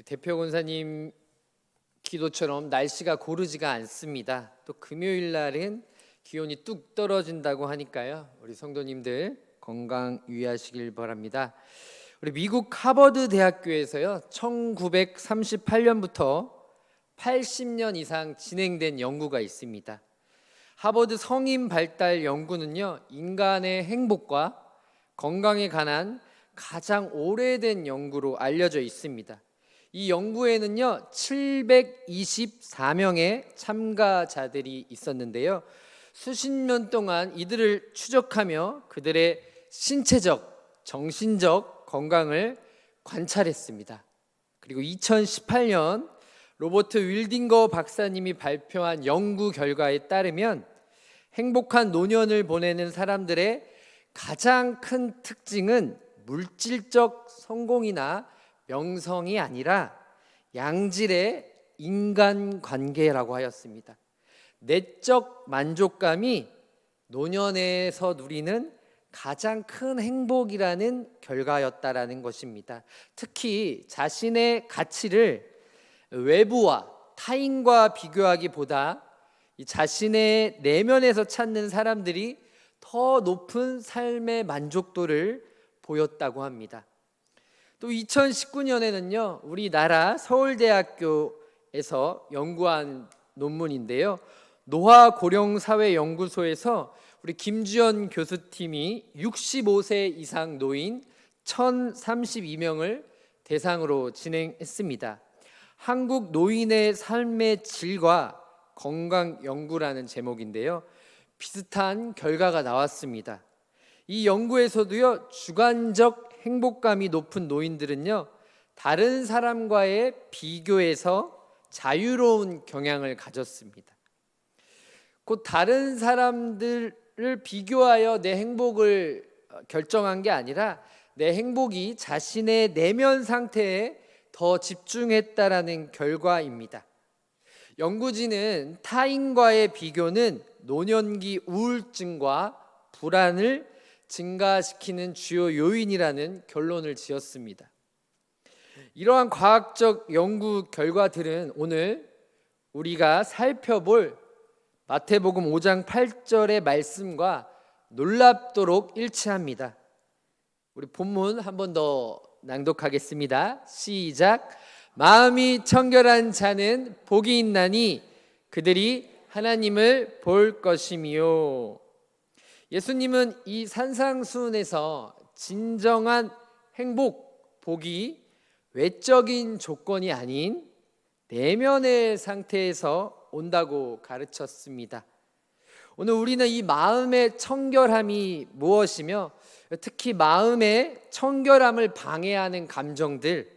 대표 권사님 기도처럼 날씨가 고르지가 않습니다. 또 금요일 날은 기온이 뚝 떨어진다고 하니까요. 우리 성도님들 건강 유의하시길 바랍니다. 우리 미국 하버드 대학교에서요 1938년부터 80년 이상 진행된 연구가 있습니다. 하버드 성인 발달 연구는요 인간의 행복과 건강에 관한 가장 오래된 연구로 알려져 있습니다. 이 연구에는요 724명의 참가자들이 있었는데요, 수십 년 동안 이들을 추적하며 그들의 신체적, 정신적 건강을 관찰했습니다. 그리고 2018년 로버트 윌딩거 박사님이 발표한 연구 결과에 따르면 행복한 노년을 보내는 사람들의 가장 큰 특징은 물질적 성공이나 명성이 아니라 양질의 인간관계라고 하였습니다. 내적 만족감이 노년에서 누리는 가장 큰 행복이라는 결과였다라는 것입니다. 특히 자신의 가치를 외부와 타인과 비교하기보다 이 자신의 내면에서 찾는 사람들이 더 높은 삶의 만족도를 보였다고 합니다. 또 2019년에는요 우리나라 서울대학교에서 연구한 논문인데요, 노화고령사회연구소에서 우리 김주연 교수팀이 65세 이상 노인 1032명을 대상으로 진행했습니다. 한국 노인의 삶의 질과 건강 연구라는 제목인데요, 비슷한 결과가 나왔습니다. 이 연구에서도요 주관적 행복감이 높은 노인들은요 다른 사람과의 비교에서 자유로운 경향을 가졌습니다. 곧 다른 사람들을 비교하여 내 행복을 결정한 게 아니라 내 행복이 자신의 내면 상태에 더 집중했다라는 결과입니다. 연구진은 타인과의 비교는 노년기 우울증과 불안을 증가시키는 주요 요인이라는 결론을 지었습니다. 이러한 과학적 연구 결과들은 오늘 우리가 살펴볼 마태복음 5장 8절의 말씀과 놀랍도록 일치합니다. 우리 본문 한 번 더 낭독하겠습니다. 시작. 마음이 청결한 자는 복이 있나니 그들이 하나님을 볼 것이미요. 예수님은 이 산상수훈에서 진정한 행복, 복이 외적인 조건이 아닌 내면의 상태에서 온다고 가르쳤습니다. 오늘 우리는 이 마음의 청결함이 무엇이며 특히 마음의 청결함을 방해하는 감정들,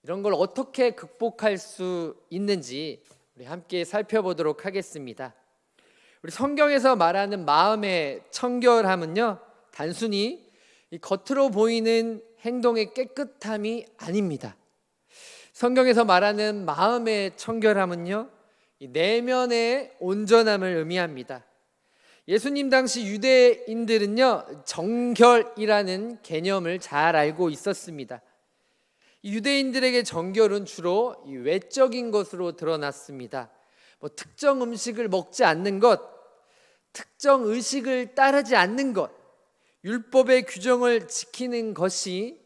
이런 걸 어떻게 극복할 수 있는지 우리 함께 살펴보도록 하겠습니다. 우리 성경에서 말하는 마음의 청결함은요 단순히 이 겉으로 보이는 행동의 깨끗함이 아닙니다. 성경에서 말하는 마음의 청결함은요 이 내면의 온전함을 의미합니다. 예수님 당시 유대인들은요 정결이라는 개념을 잘 알고 있었습니다. 유대인들에게 정결은 주로 이 외적인 것으로 드러났습니다. 특정 음식을 먹지 않는 것, 특정 의식을 따르지 않는 것, 율법의 규정을 지키는 것이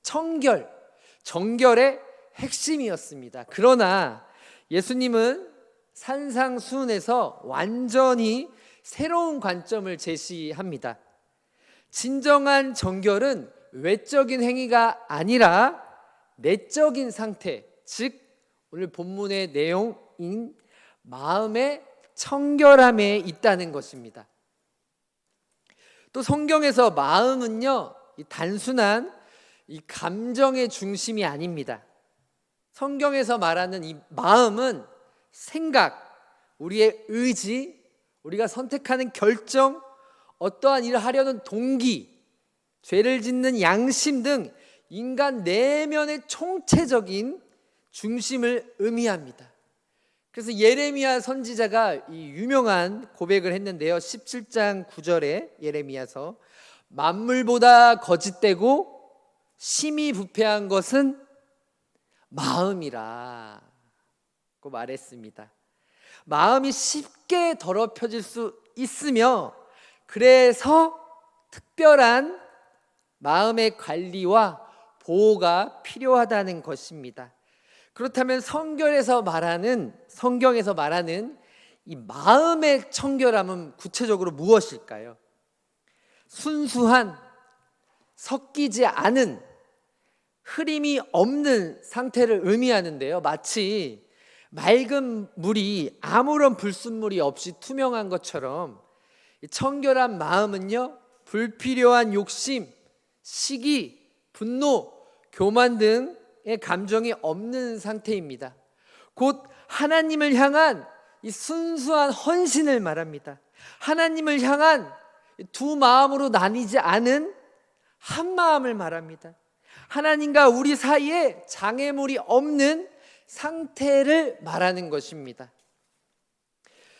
정결의 핵심이었습니다. 그러나 예수님은 산상수훈에서 완전히 새로운 관점을 제시합니다. 진정한 정결은 외적인 행위가 아니라 내적인 상태, 즉 오늘 본문의 내용인 마음의 청결함에 있다는 것입니다. 또 성경에서 마음은요 단순한 이 감정의 중심이 아닙니다. 성경에서 말하는 이 마음은 생각, 우리의 의지, 우리가 선택하는 결정, 어떠한 일을 하려는 동기, 죄를 짓는 양심 등 인간 내면의 총체적인 중심을 의미합니다. 그래서 예레미야 선지자가 이 유명한 고백을 했는데요, 17장 9절에 예레미야서 만물보다 거짓되고 심히 부패한 것은 마음이라고 말했습니다. 마음이 쉽게 더럽혀질 수 있으며 그래서 특별한 마음의 관리와 보호가 필요하다는 것입니다. 그렇다면 성경에서 말하는 이 마음의 청결함은 구체적으로 무엇일까요? 순수한, 섞이지 않은, 흐림이 없는 상태를 의미하는데요. 마치 맑은 물이 아무런 불순물이 없이 투명한 것처럼 청결한 마음은요, 불필요한 욕심, 시기, 분노, 교만 등의 감정이 없는 상태입니다. 곧 하나님을 향한 이 순수한 헌신을 말합니다. 하나님을 향한 두 마음으로 나뉘지 않은 한 마음을 말합니다. 하나님과 우리 사이에 장애물이 없는 상태를 말하는 것입니다.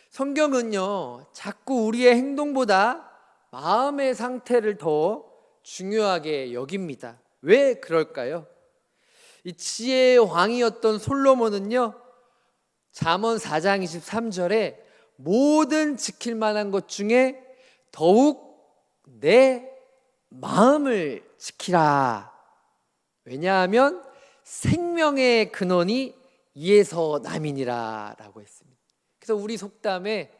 성경은요, 자꾸 우리의 행동보다 마음의 상태를 더 중요하게 여깁니다. 왜 그럴까요? 이 지혜의 왕이었던 솔로몬은요, 잠언 4장 23절에 모든 지킬 만한 것 중에 더욱 내 마음을 지키라. 왜냐하면 생명의 근원이 이에서 남이니라 라고 했습니다. 그래서 우리 속담에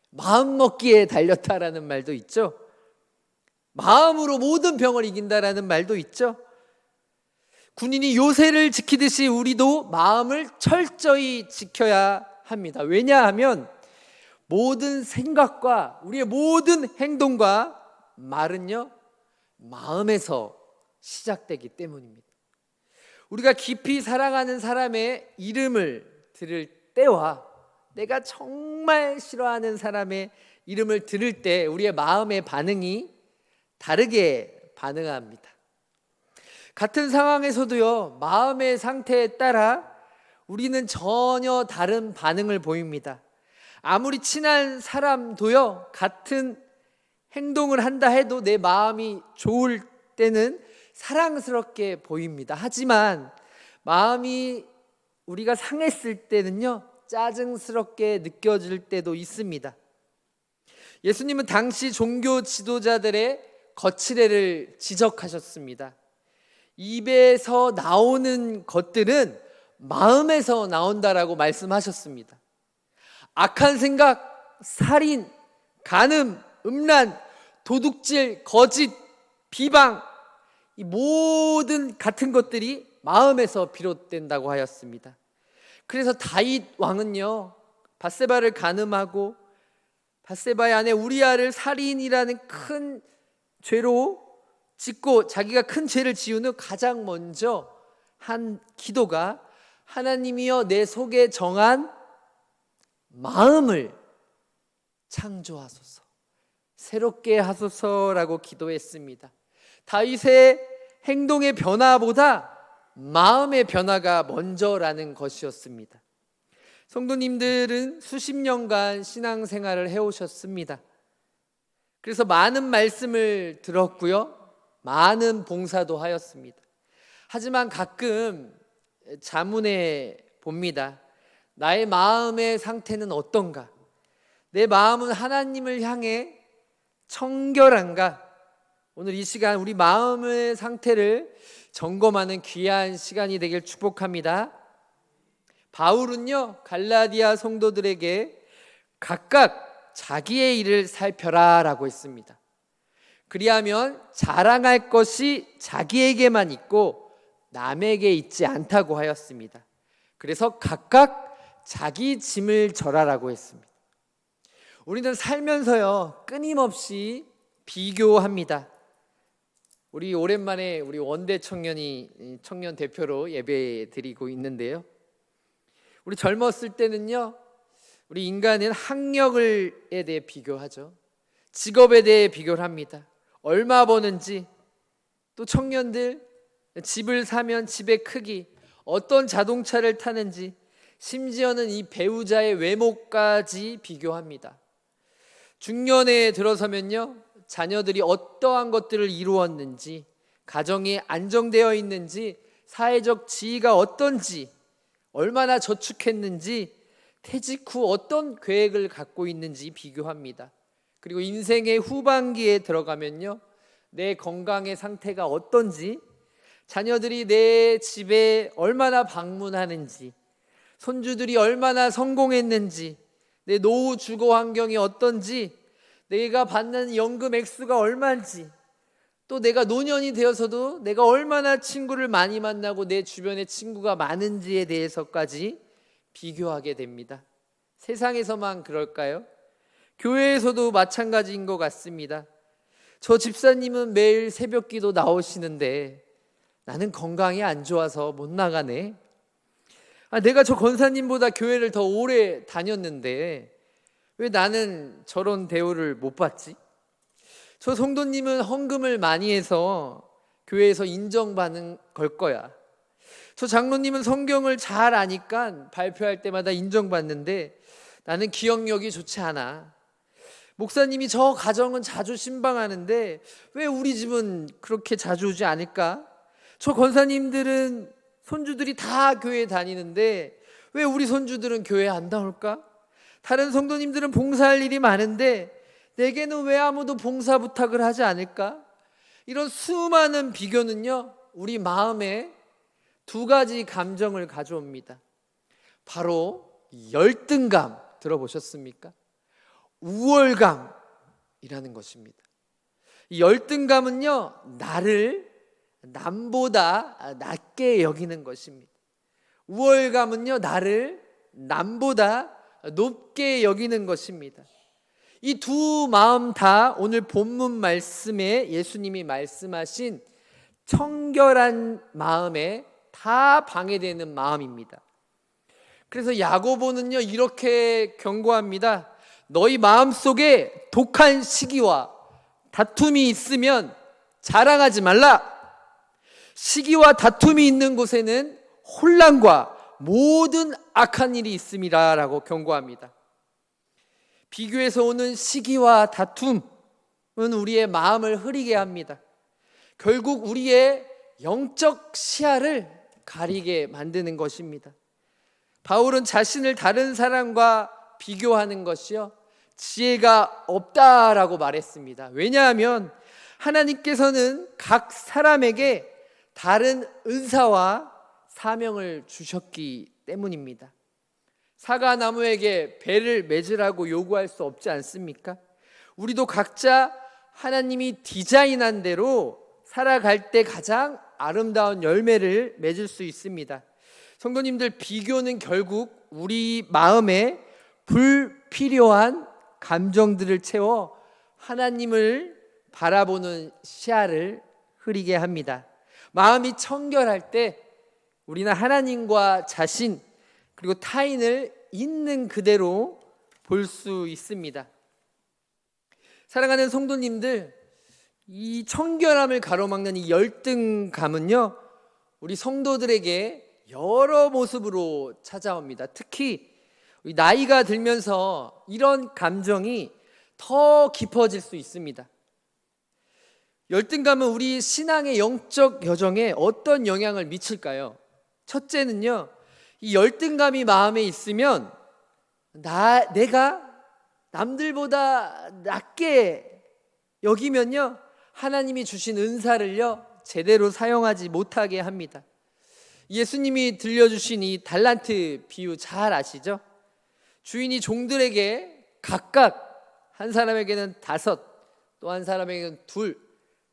마음 먹기에 달렸다라는 말도 있죠. 마음으로 모든 병을 이긴다라는 말도 있죠. 군인이 요새를 지키듯이 우리도 마음을 철저히 지켜야 합니다. 왜냐하면 모든 생각과 우리의 모든 행동과 말은요, 마음에서 시작되기 때문입니다. 우리가 깊이 사랑하는 사람의 이름을 들을 때와 내가 정말 싫어하는 사람의 이름을 들을 때 우리의 마음의 반응이 다르게 반응합니다. 같은 상황에서도요, 마음의 상태에 따라 우리는 전혀 다른 반응을 보입니다. 아무리 친한 사람도요, 같은 행동을 한다 해도 내 마음이 좋을 때는 사랑스럽게 보입니다. 하지만 마음이 우리가 상했을 때는요, 짜증스럽게 느껴질 때도 있습니다. 예수님은 당시 종교 지도자들의 거칠애를 지적하셨습니다. 입에서 나오는 것들은 마음에서 나온다라고 말씀하셨습니다. 악한 생각, 살인, 간음, 음란, 도둑질, 거짓, 비방, 이 모든 같은 것들이 마음에서 비롯된다고 하였습니다. 그래서 다윗 왕은요, 밧세바를 간음하고 밧세바의 아내 우리아를 살인이라는 큰 죄로 짓고 자기가 큰 죄를 지은 후 가장 먼저 한 기도가 하나님이여 내 속에 정한 마음을 창조하소서, 새롭게 하소서라고 기도했습니다. 다윗의 행동의 변화보다 마음의 변화가 먼저라는 것이었습니다. 성도님들은 수십 년간 신앙생활을 해오셨습니다. 그래서 많은 말씀을 들었고요, 많은 봉사도 하였습니다. 하지만 가끔 자문해 봅니다. 나의 마음의 상태는 어떤가? 내 마음은 하나님을 향해 청결한가? 오늘 이 시간 우리 마음의 상태를 점검하는 귀한 시간이 되길 축복합니다. 바울은요, 갈라디아 성도들에게 각각 자기의 일을 살펴라 라고 했습니다. 그리하면 자랑할 것이 자기에게만 있고 남에게 있지 않다고 하였습니다. 그래서 각각 자기 짐을 져라라고 했습니다. 우리는 살면서요, 끊임없이 비교합니다. 우리 오랜만에 우리 원대 청년이 청년 대표로 예배 드리고 있는데요, 우리 젊었을 때는요, 우리 인간은 학력에 대해 비교하죠. 직업에 대해 비교를 합니다. 얼마 버는지, 또 청년들 집을 사면 집의 크기, 어떤 자동차를 타는지, 심지어는 이 배우자의 외모까지 비교합니다. 중년에 들어서면요, 자녀들이 어떠한 것들을 이루었는지, 가정이 안정되어 있는지 사회적 지위가 어떤지, 얼마나 저축했는지, 퇴직 후 어떤 계획을 갖고 있는지 비교합니다. 그리고 인생의 후반기에 들어가면요, 내 건강의 상태가 어떤지, 자녀들이 내 집에 얼마나 방문하는지, 손주들이 얼마나 성공했는지, 내 노후 주거 환경이 어떤지, 내가 받는 연금 액수가 얼마인지, 또 내가 노년이 되어서도 내가 얼마나 친구를 많이 만나고 내 주변에 친구가 많은지에 대해서까지 비교하게 됩니다. 세상에서만 그럴까요? 교회에서도 마찬가지인 것 같습니다. 저 집사님은 매일 새벽기도 나오시는데 나는 건강이 안 좋아서 못 나가네. 내가 저 권사님보다 교회를 더 오래 다녔는데 왜 나는 저런 대우를 못 받지? 저 성도님은 헌금을 많이 해서 교회에서 인정받는 걸 거야. 저 장로님은 성경을 잘 아니까 발표할 때마다 인정받는데 나는 기억력이 좋지 않아. 목사님이 저 가정은 자주 신방하는데 왜 우리 집은 그렇게 자주 오지 않을까? 저 권사님들은 손주들이 다 교회 다니는데 왜 우리 손주들은 교회 안 나올까? 다른 성도님들은 봉사할 일이 많은데 내게는 왜 아무도 봉사 부탁을 하지 않을까? 이런 수많은 비교는요, 우리 마음에 두 가지 감정을 가져옵니다. 바로 열등감, 들어보셨습니까? 우월감이라는 것입니다. 이 열등감은요, 나를 남보다 낮게 여기는 것입니다. 우월감은요, 나를 남보다 높게 여기는 것입니다. 이 두 마음 다 오늘 본문 말씀에 예수님이 말씀하신 청결한 마음에 다 방해되는 마음입니다. 그래서 야고보는요, 이렇게 경고합니다. 너희 마음속에 독한 시기와 다툼이 있으면 자랑하지 말라. 시기와 다툼이 있는 곳에는 혼란과 모든 악한 일이 있음이라 라고 경고합니다. 비교에서 오는 시기와 다툼은 우리의 마음을 흐리게 합니다. 결국 우리의 영적 시야를 가리게 만드는 것입니다. 바울은 자신을 다른 사람과 비교하는 것이요, 지혜가 없다라고 말했습니다. 왜냐하면 하나님께서는 각 사람에게 다른 은사와 사명을 주셨기 때문입니다. 사과나무에게 배를 맺으라고 요구할 수 없지 않습니까? 우리도 각자 하나님이 디자인한 대로 살아갈 때 가장 아름다운 열매를 맺을 수 있습니다. 성도님들, 비교는 결국 우리 마음에 불필요한 감정들을 채워 하나님을 바라보는 시야를 흐리게 합니다. 마음이 청결할 때 우리는 하나님과 자신 그리고 타인을 있는 그대로 볼 수 있습니다. 사랑하는 성도님들, 이 청결함을 가로막는 이 열등감은요, 우리 성도들에게 여러 모습으로 찾아옵니다. 특히 나이가 들면서 이런 감정이 더 깊어질 수 있습니다. 열등감은 우리 신앙의 영적 여정에 어떤 영향을 미칠까요? 첫째는요, 이 열등감이 마음에 있으면 내가 남들보다 낮게 여기면요, 하나님이 주신 은사를요 제대로 사용하지 못하게 합니다. 예수님이 들려주신 이 달란트 비유 잘 아시죠? 주인이 종들에게 각각 한 사람에게는 5, 또 한 사람에게는 2,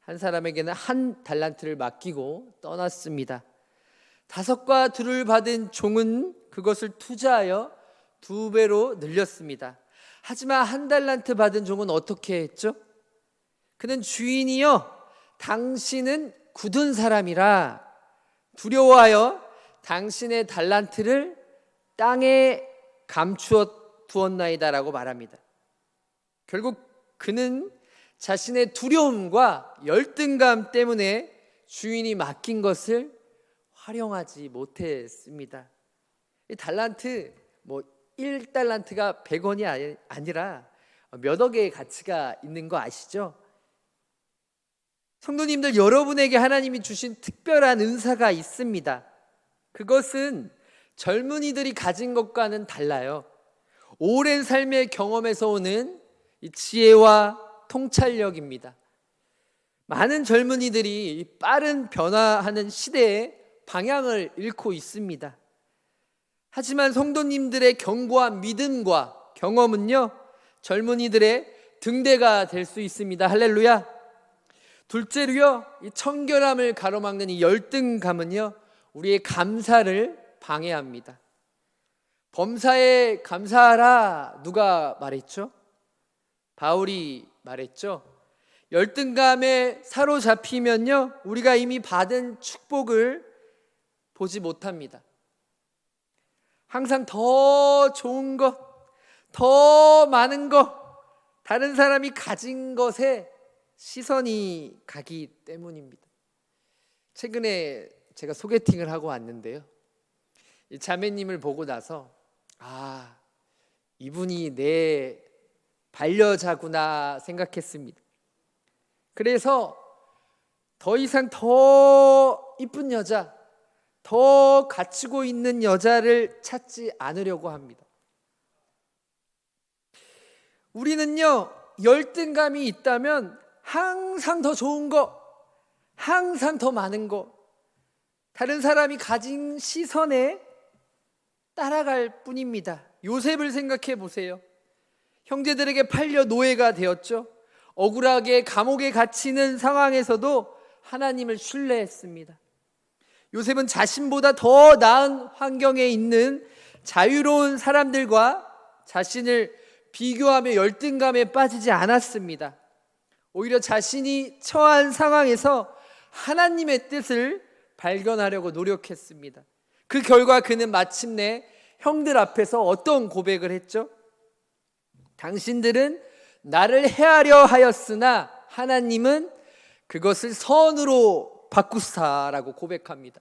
한 사람에게는 1 달란트를 맡기고 떠났습니다. 5과 2를 받은 종은 그것을 투자하여 2배로 늘렸습니다. 하지만 1 달란트 받은 종은 어떻게 했죠? 그는 주인이여, 당신은 굳은 사람이라 두려워하여 당신의 달란트를 땅에 감추어 두었나이다라고 말합니다. 결국 그는 자신의 두려움과 열등감 때문에 주인이 맡긴 것을 활용하지 못했습니다. 이 달란트, 1달란트가 100원이 아니라 몇 억의 가치가 있는 거 아시죠? 성도님들, 여러분에게 하나님이 주신 특별한 은사가 있습니다. 그것은 젊은이들이 가진 것과는 달라요. 오랜 삶의 경험에서 오는 이 지혜와 통찰력입니다. 많은 젊은이들이 빠른 변화하는 시대에 방향을 잃고 있습니다. 하지만 성도님들의 견고한 믿음과 경험은요, 젊은이들의 등대가 될 수 있습니다. 할렐루야. 둘째로요, 이 청결함을 가로막는 이 열등감은요, 우리의 감사를 방해합니다. 범사에 감사하라, 누가 말했죠? 바울이 말했죠. 열등감에 사로잡히면요, 우리가 이미 받은 축복을 보지 못합니다. 항상 더 좋은 것, 더 많은 것, 다른 사람이 가진 것에 시선이 가기 때문입니다. 최근에 제가 소개팅을 하고 왔는데요, 이 자매님을 보고 나서 이분이 내 반려자구나 생각했습니다. 그래서 더 이상 더 이쁜 여자, 더 갖추고 있는 여자를 찾지 않으려고 합니다. 우리는요, 열등감이 있다면 항상 더 좋은 거, 항상 더 많은 거, 다른 사람이 가진 시선에 따라갈 뿐입니다. 요셉을 생각해 보세요. 형제들에게 팔려 노예가 되었죠. 억울하게 감옥에 갇히는 상황에서도 하나님을 신뢰했습니다. 요셉은 자신보다 더 나은 환경에 있는 자유로운 사람들과 자신을 비교하며 열등감에 빠지지 않았습니다. 오히려 자신이 처한 상황에서 하나님의 뜻을 발견하려고 노력했습니다. 그 결과 그는 마침내 형들 앞에서 어떤 고백을 했죠? 당신들은 나를 해하려 하였으나 하나님은 그것을 선으로 바꾸사라고 고백합니다.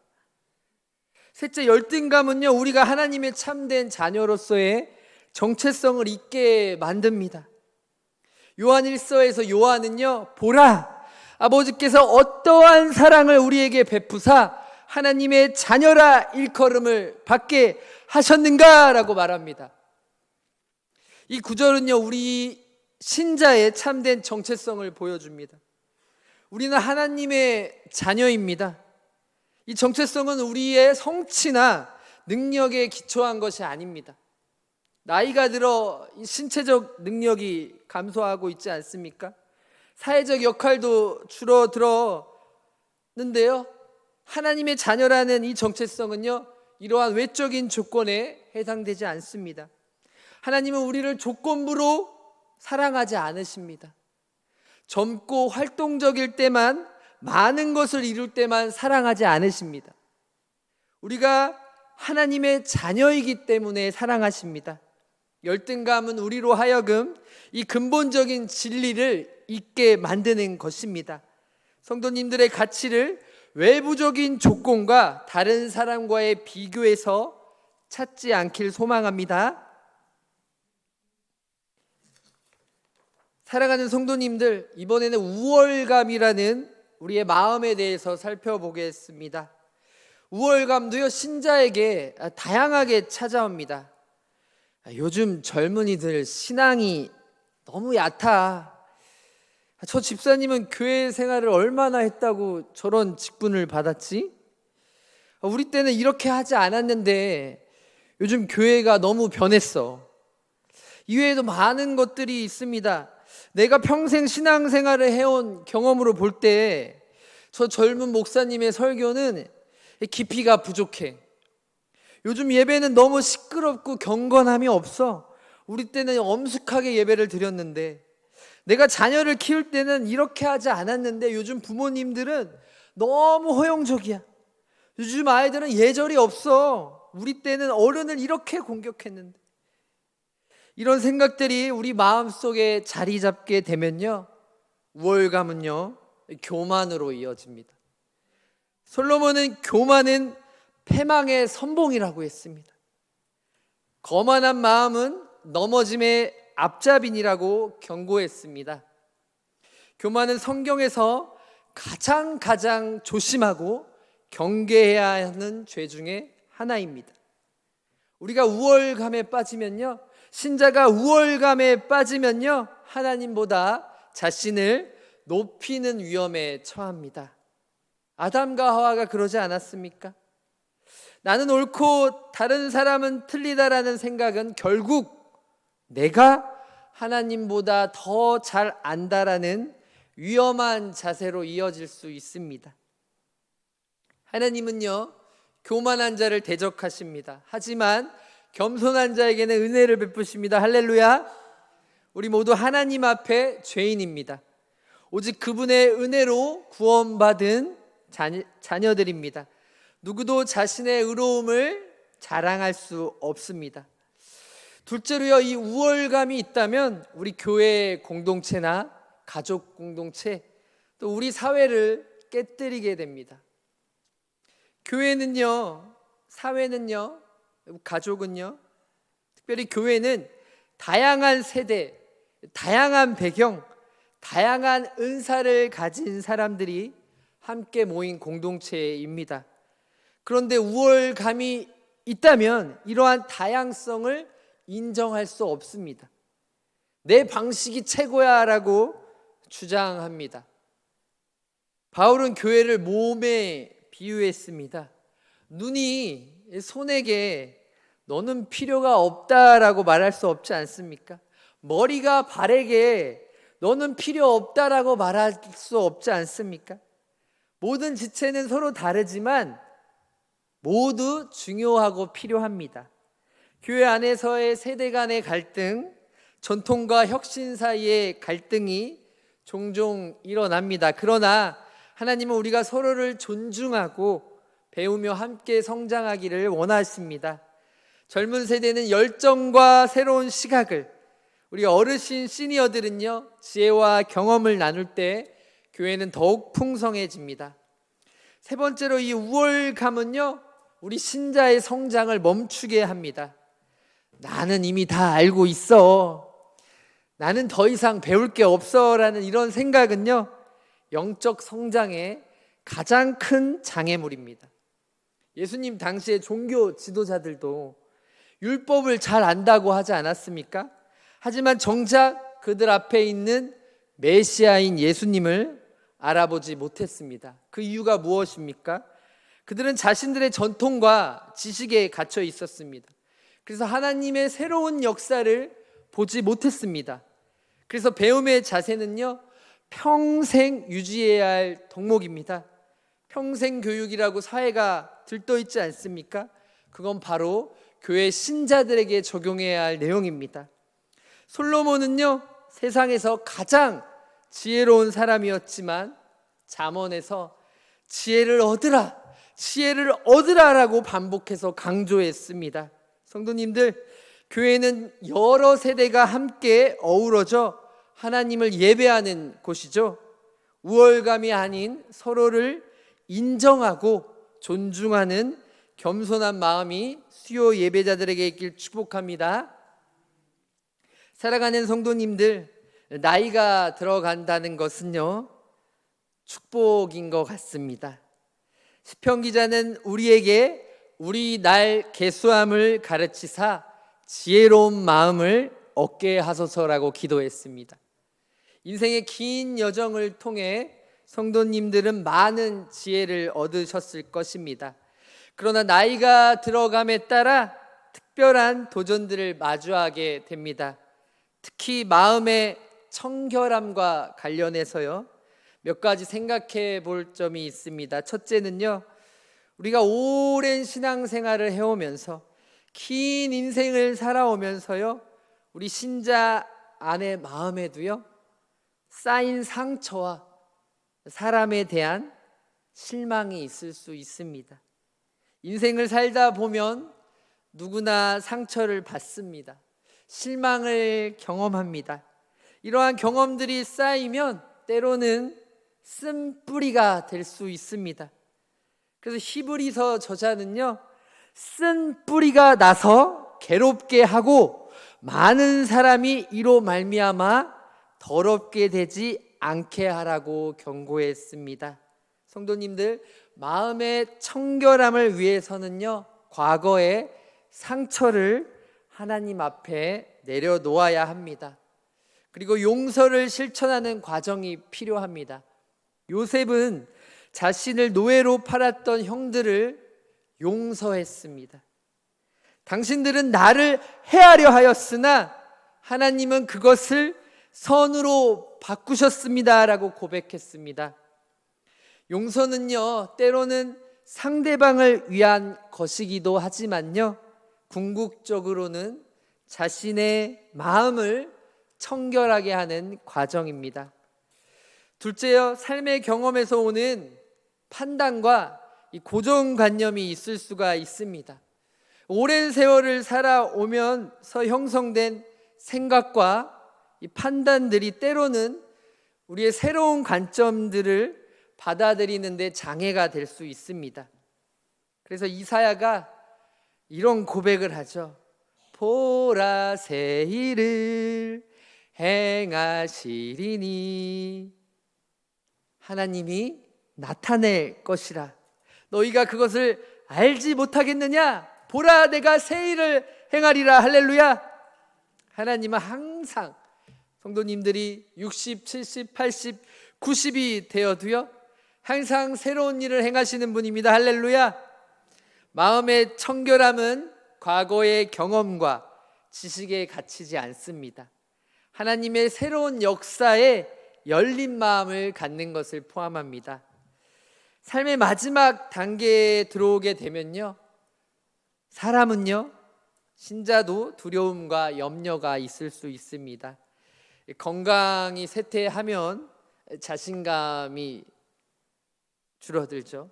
셋째, 열등감은요, 우리가 하나님의 참된 자녀로서의 정체성을 잊게 만듭니다. 요한 1서에서 요한은요, 보라, 아버지께서 어떠한 사랑을 우리에게 베푸사 하나님의 자녀라 일컬음을 받게 하셨는가 라고 말합니다. 이 구절은요, 우리 신자의 참된 정체성을 보여줍니다. 우리는 하나님의 자녀입니다. 이 정체성은 우리의 성취나 능력에 기초한 것이 아닙니다. 나이가 들어 신체적 능력이 감소하고 있지 않습니까? 사회적 역할도 줄어들었는데요, 하나님의 자녀라는 이 정체성은요, 이러한 외적인 조건에 해당되지 않습니다. 하나님은 우리를 조건부로 사랑하지 않으십니다. 젊고 활동적일 때만, 많은 것을 이룰 때만 사랑하지 않으십니다. 우리가 하나님의 자녀이기 때문에 사랑하십니다. 열등감은 우리로 하여금 이 근본적인 진리를 잊게 만드는 것입니다. 성도님들의 가치를 외부적인 조건과 다른 사람과의 비교에서 찾지 않길 소망합니다. 사랑하는 성도님들, 이번에는 우월감이라는 우리의 마음에 대해서 살펴보겠습니다. 우월감도요, 신자에게 다양하게 찾아옵니다. 요즘 젊은이들 신앙이 너무 얕아. 저 집사님은 교회 생활을 얼마나 했다고 저런 직분을 받았지? 우리 때는 이렇게 하지 않았는데 요즘 교회가 너무 변했어. 이외에도 많은 것들이 있습니다. 내가 평생 신앙생활을 해온 경험으로 볼 때 저 젊은 목사님의 설교는 깊이가 부족해. 요즘 예배는 너무 시끄럽고 경건함이 없어. 우리 때는 엄숙하게 예배를 드렸는데, 내가 자녀를 키울 때는 이렇게 하지 않았는데 요즘 부모님들은 너무 허용적이야. 요즘 아이들은 예절이 없어. 우리 때는 어른을 이렇게 공격했는데. 이런 생각들이 우리 마음속에 자리 잡게 되면요, 우월감은요, 교만으로 이어집니다. 솔로몬은 교만은 패망의 선봉이라고 했습니다. 거만한 마음은 넘어짐의 앞잡인이라고 경고했습니다. 교만은 성경에서 가장 조심하고 경계해야 하는 죄 중에 하나입니다. 우리가 우월감에 빠지면요, 신자가 우월감에 빠지면요, 하나님보다 자신을 높이는 위험에 처합니다. 아담과 하와가 그러지 않았습니까? 나는 옳고 다른 사람은 틀리다라는 생각은 결국 내가 하나님보다 더 잘 안다라는 위험한 자세로 이어질 수 있습니다. 하나님은요, 교만한 자를 대적하십니다. 하지만 겸손한 자에게는 은혜를 베푸십니다. 할렐루야. 우리 모두 하나님 앞에 죄인입니다. 오직 그분의 은혜로 구원받은 자녀들입니다. 누구도 자신의 의로움을 자랑할 수 없습니다. 둘째로요, 이 우월감이 있다면 우리 교회 공동체나 가족 공동체, 또 우리 사회를 깨뜨리게 됩니다. 교회는요, 사회는요, 가족은요, 특별히 교회는 다양한 세대, 다양한 배경, 다양한 은사를 가진 사람들이 함께 모인 공동체입니다. 그런데 우월감이 있다면 이러한 다양성을 인정할 수 없습니다. 내 방식이 최고야 라고 주장합니다. 바울은 교회를 몸에 비유했습니다. 눈이 손에게 너는 필요가 없다라고 말할 수 없지 않습니까? 머리가 발에게 너는 필요 없다라고 말할 수 없지 않습니까? 모든 지체는 서로 다르지만 모두 중요하고 필요합니다. 교회 안에서의 세대 간의 갈등, 전통과 혁신 사이의 갈등이 종종 일어납니다. 그러나 하나님은 우리가 서로를 존중하고 배우며 함께 성장하기를 원하십니다. 젊은 세대는 열정과 새로운 시각을, 우리 어르신 시니어들은요, 지혜와 경험을 나눌 때 교회는 더욱 풍성해집니다. 세 번째로 이 우월감은요, 우리 신자의 성장을 멈추게 합니다. 나는 이미 다 알고 있어, 나는 더 이상 배울 게 없어 라는 이런 생각은요, 영적 성장의 가장 큰 장애물입니다. 예수님 당시의 종교 지도자들도 율법을 잘 안다고 하지 않았습니까? 하지만 정작 그들 앞에 있는 메시아인 예수님을 알아보지 못했습니다. 그 이유가 무엇입니까? 그들은 자신들의 전통과 지식에 갇혀 있었습니다. 그래서 하나님의 새로운 역사를 보지 못했습니다. 그래서 배움의 자세는요, 평생 유지해야 할 덕목입니다. 평생 교육이라고 사회가 들떠있지 않습니까? 그건 바로 교회 신자들에게 적용해야 할 내용입니다. 솔로몬은요, 세상에서 가장 지혜로운 사람이었지만 잠언에서 지혜를 얻으라, 지혜를 얻으라라고 반복해서 강조했습니다. 성도님들, 교회는 여러 세대가 함께 어우러져 하나님을 예배하는 곳이죠. 우월감이 아닌 서로를 인정하고 존중하는 겸손한 마음이 수요 예배자들에게 있길 축복합니다. 살아가는 성도님들, 나이가 들어간다는 것은요, 축복인 것 같습니다. 시편 기자는 우리에게 우리 날 계수함을 가르치사 지혜로운 마음을 얻게 하소서라고 기도했습니다. 인생의 긴 여정을 통해 성도님들은 많은 지혜를 얻으셨을 것입니다. 그러나 나이가 들어감에 따라 특별한 도전들을 마주하게 됩니다. 특히 마음의 청결함과 관련해서요, 몇 가지 생각해 볼 점이 있습니다. 첫째는요, 우리가 오랜 신앙생활을 해오면서 긴 인생을 살아오면서요, 우리 신자 안의 마음에도요, 쌓인 상처와 사람에 대한 실망이 있을 수 있습니다. 인생을 살다 보면 누구나 상처를 받습니다. 실망을 경험합니다. 이러한 경험들이 쌓이면 때로는 쓴뿌리가 될 수 있습니다. 그래서 히브리서 저자는요, 쓴 뿌리가 나서 괴롭게 하고 많은 사람이 이로 말미암아 더럽게 되지 않게 하라고 경고했습니다. 성도님들, 마음의 청결함을 위해서는요, 과거의 상처를 하나님 앞에 내려놓아야 합니다. 그리고 용서를 실천하는 과정이 필요합니다. 요셉은 자신을 노예로 팔았던 형들을 용서했습니다. 당신들은 나를 해하려 하였으나 하나님은 그것을 선으로 바꾸셨습니다 라고 고백했습니다. 용서는요, 때로는 상대방을 위한 것이기도 하지만요, 궁극적으로는 자신의 마음을 청결하게 하는 과정입니다. 둘째요, 삶의 경험에서 오는 판단과 이 고정관념이 있을 수가 있습니다. 오랜 세월을 살아오면서 형성된 생각과 이 판단들이 때로는 우리의 새로운 관점들을 받아들이는데 장애가 될 수 있습니다. 그래서 이사야가 이런 고백을 하죠. 보라, 새 일을 행하시리니 하나님이 나타낼 것이라. 너희가 그것을 알지 못하겠느냐? 보라, 내가 새 일을 행하리라. 할렐루야. 하나님은 항상 성도님들이 60, 70, 80, 90이 되어도요, 항상 새로운 일을 행하시는 분입니다. 할렐루야. 마음의 청결함은 과거의 경험과 지식에 갇히지 않습니다. 하나님의 새로운 역사에 열린 마음을 갖는 것을 포함합니다. 삶의 마지막 단계에 들어오게 되면요, 사람은요, 신자도 두려움과 염려가 있을 수 있습니다. 건강이 쇠퇴하면 자신감이 줄어들죠.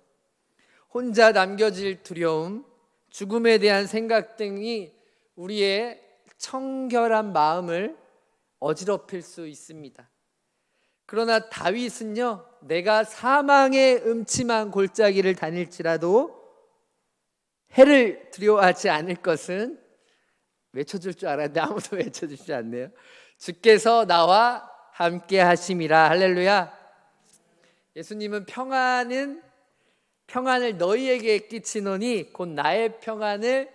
혼자 남겨질 두려움, 죽음에 대한 생각 등이 우리의 청결한 마음을 어지럽힐 수 있습니다. 그러나 다윗은요, 내가 사망의 음침한 골짜기를 다닐지라도 해를 두려워하지 않을 것은, 외쳐줄 줄 알았는데 아무도 외쳐주지 않네요. 주께서 나와 함께 하심이라. 할렐루야. 예수님은 평안을 너희에게 끼치노니 곧 나의 평안을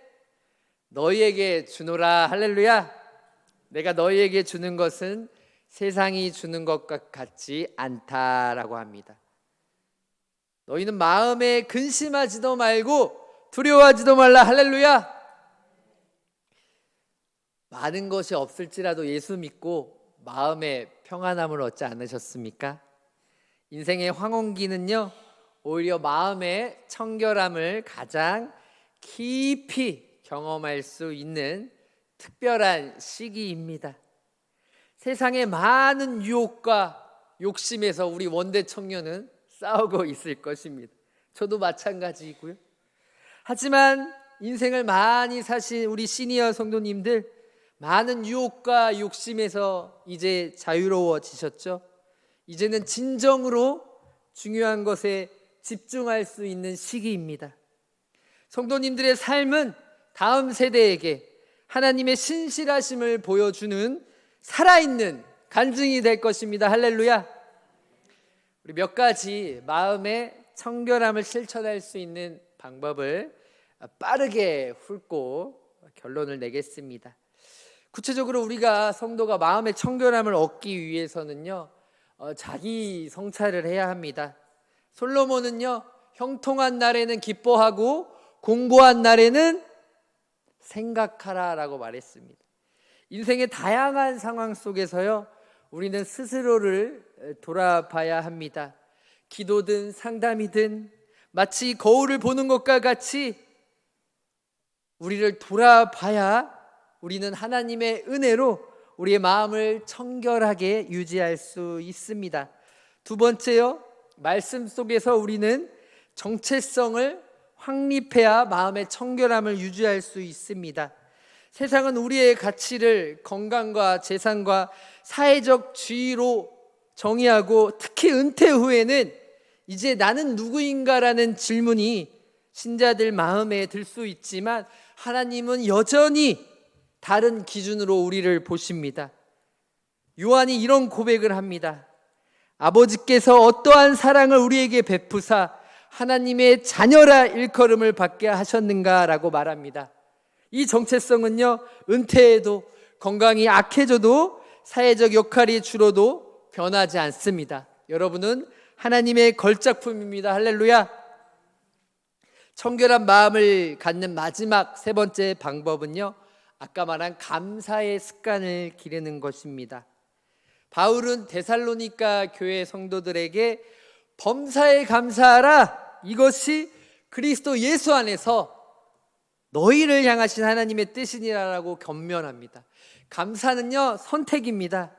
너희에게 주노라. 할렐루야. 내가 너희에게 주는 것은 세상이 주는 것과 같지 않다라고 합니다. 너희는 마음에 근심하지도 말고 두려워하지도 말라. 할렐루야. 많은 것이 없을지라도 예수 믿고 마음의 평안함을 얻지 않으셨습니까? 인생의 황혼기는요, 오히려 마음의 청결함을 가장 깊이 경험할 수 있는 특별한 시기입니다. 세상의 많은 유혹과 욕심에서 우리 원대 청년은 싸우고 있을 것입니다. 저도 마찬가지이고요. 하지만 인생을 많이 사신 우리 시니어 성도님들, 많은 유혹과 욕심에서 이제 자유로워지셨죠? 이제는 진정으로 중요한 것에 집중할 수 있는 시기입니다. 성도님들의 삶은 다음 세대에게 하나님의 신실하심을 보여주는 살아있는 간증이 될 것입니다. 할렐루야. 우리 몇 가지 마음의 청결함을 실천할 수 있는 방법을 빠르게 훑고 결론을 내겠습니다. 구체적으로 우리가 성도가 마음의 청결함을 얻기 위해서는요, 자기 성찰을 해야 합니다. 솔로몬은요, 형통한 날에는 기뻐하고 공고한 날에는 생각하라라고 말했습니다. 인생의 다양한 상황 속에서요, 우리는 스스로를 돌아봐야 합니다. 기도든 상담이든 마치 거울을 보는 것과 같이 우리를 돌아봐야 우리는 하나님의 은혜로 우리의 마음을 청결하게 유지할 수 있습니다. 두 번째요, 말씀 속에서 우리는 정체성을 확립해야 마음의 청결함을 유지할 수 있습니다. 세상은 우리의 가치를 건강과 재산과 사회적 지위로 정의하고, 특히 은퇴 후에는 이제 나는 누구인가라는 질문이 신자들 마음에 들 수 있지만, 하나님은 여전히 다른 기준으로 우리를 보십니다. 요한이 이런 고백을 합니다. 아버지께서 어떠한 사랑을 우리에게 베푸사 하나님의 자녀라 일컬음을 받게 하셨는가라고 말합니다. 이 정체성은요, 은퇴해도 건강이 악해져도 사회적 역할이 줄어도 변하지 않습니다. 여러분은 하나님의 걸작품입니다. 할렐루야. 청결한 마음을 갖는 마지막 세 번째 방법은요, 아까 말한 감사의 습관을 기르는 것입니다. 바울은 데살로니가 교회 성도들에게 범사에 감사하라, 이것이 그리스도 예수 안에서 너희를 향하신 하나님의 뜻이니라라고 권면합니다. 감사는요, 선택입니다.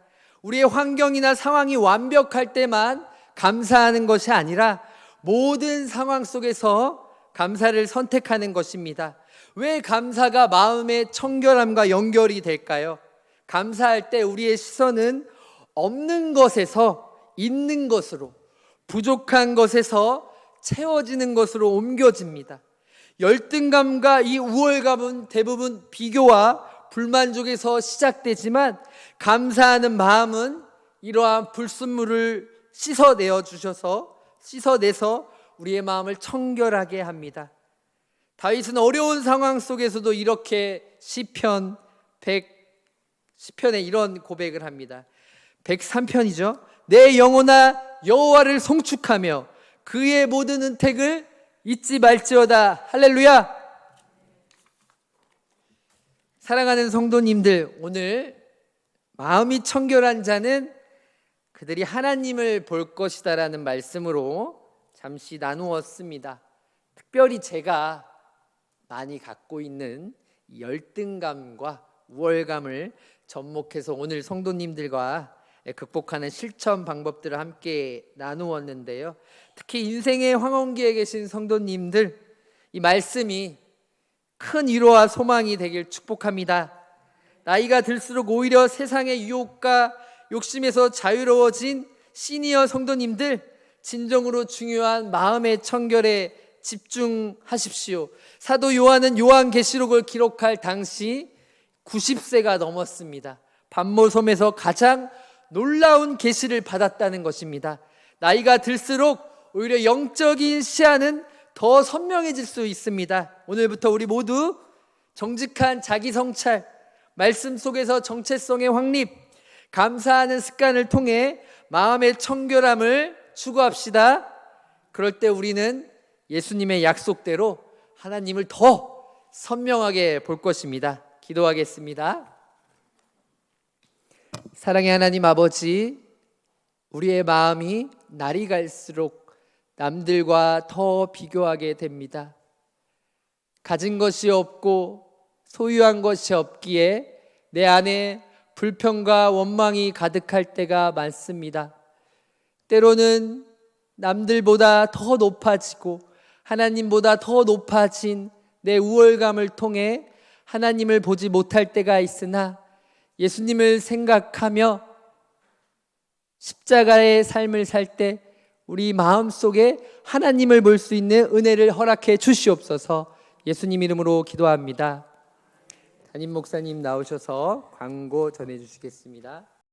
우리의 환경이나 상황이 완벽할 때만 감사하는 것이 아니라 모든 상황 속에서 감사를 선택하는 것입니다. 왜 감사가 마음의 청결함과 연결이 될까요? 감사할 때 우리의 시선은 없는 것에서 있는 것으로, 부족한 것에서 채워지는 것으로 옮겨집니다. 열등감과 이 우월감은 대부분 비교와 불만족에서 시작되지만, 감사하는 마음은 이러한 불순물을 씻어내서 우리의 마음을 청결하게 합니다. 다윗은 어려운 상황 속에서도 이렇게 시편에 이런 고백을 합니다. 103편이죠. 내 영혼아 여호와를 송축하며 그의 모든 은택을 잊지 말지어다. 할렐루야. 사랑하는 성도님들, 오늘 마음이 청결한 자는 그들이 하나님을 볼 것이다라는 말씀으로 잠시 나누었습니다. 특별히 제가 많이 갖고 있는 열등감과 우월감을 접목해서 오늘 성도님들과 극복하는 실천 방법들을 함께 나누었는데요. 특히 인생의 황혼기에 계신 성도님들, 이 말씀이 큰 위로와 소망이 되길 축복합니다. 나이가 들수록 오히려 세상의 유혹과 욕심에서 자유로워진 시니어 성도님들, 진정으로 중요한 마음의 청결에 집중하십시오. 사도 요한은 요한계시록을 기록할 당시 90세가 넘었습니다. 반모섬에서 가장 놀라운 계시를 받았다는 것입니다. 나이가 들수록 오히려 영적인 시야는 더 선명해질 수 있습니다. 오늘부터 우리 모두 정직한 자기 성찰, 말씀 속에서 정체성의 확립, 감사하는 습관을 통해 마음의 청결함을 추구합시다. 그럴 때 우리는 예수님의 약속대로 하나님을 더 선명하게 볼 것입니다. 기도하겠습니다. 사랑의 하나님 아버지, 우리의 마음이 날이 갈수록 남들과 더 비교하게 됩니다. 가진 것이 없고 소유한 것이 없기에 내 안에 불평과 원망이 가득할 때가 많습니다. 때로는 남들보다 더 높아지고 하나님보다 더 높아진 내 우월감을 통해 하나님을 보지 못할 때가 있으나, 예수님을 생각하며 십자가의 삶을 살 때 우리 마음속에 하나님을 볼 수 있는 은혜를 허락해 주시옵소서. 예수님 이름으로 기도합니다. 담임 목사님 나오셔서 광고 전해 주시겠습니다.